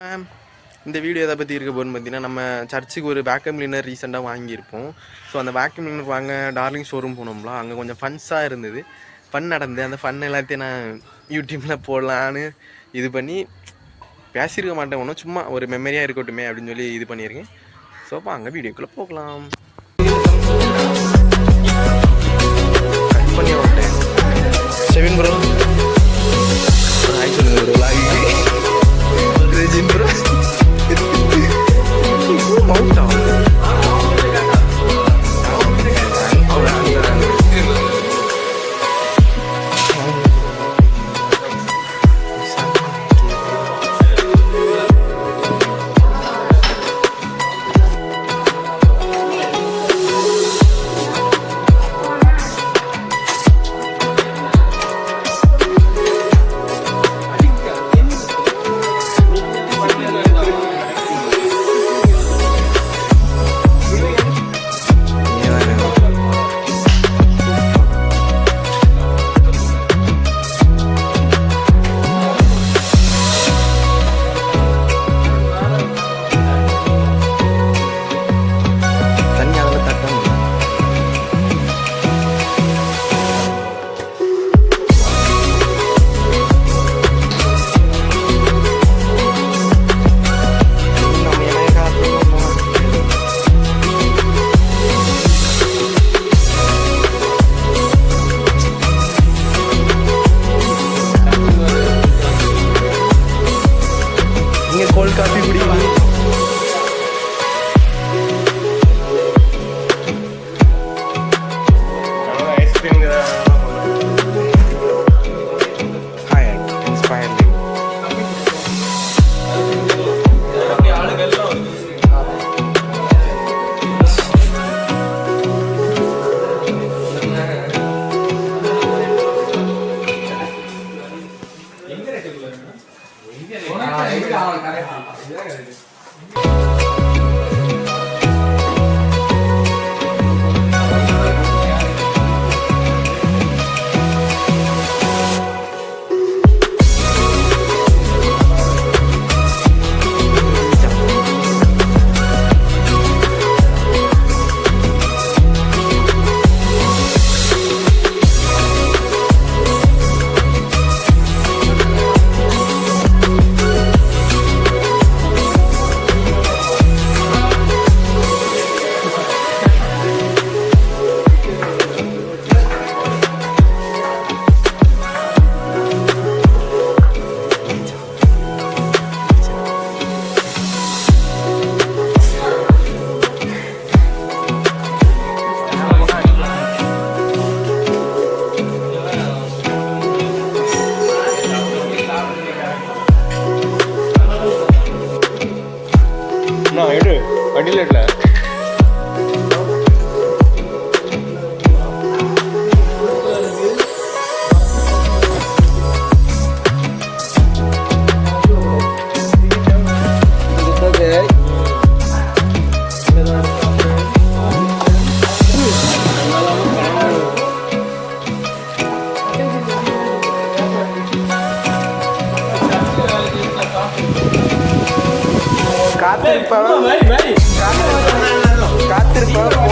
இந்த வீடியோ எதை பற்றி இருக்க போகுதுன்னு பார்த்தீங்கன்னா, நம்ம சர்ச்சுக்கு ஒரு வேக்யூம் கிளீனர் ரீசெண்டாக வாங்கியிருப்போம். ஸோ அந்த வேக்யூம் கிளீனர் வாங்க டார்லிங் ஷோரூம் போனோம்ல, அங்கே கொஞ்சம் ஃபன்ஸாக இருந்தது. ஃபன் நடந்தது. அந்த ஃபன் எல்லாத்தையும் நான் யூடியூப்பில் போடலான்னு இது பண்ணி பேசியிருக்க மாட்டேன் ஒன்றும், சும்மா ஒரு மெமரியாக இருக்கட்டுமே அப்படின்னு சொல்லி இது பண்ணியிருக்கேன். ஸோ அப்போ அங்கே வீடியோக்குள்ளே போகலாம். கட் பண்ணி விட்டேன். செவின் ப்ரோ ஹாய் சொல்லுங்க ப்ரோ. ரெஜின் ப்ரோ மவுண்டா கோல்ட் காஃபி குடிக்கலாம். ஐஸ்கிரீம் ஹாய் இன்ஸ்பயர்லி. எடு வண்டியில் இல்லை காத்திருப்பவன்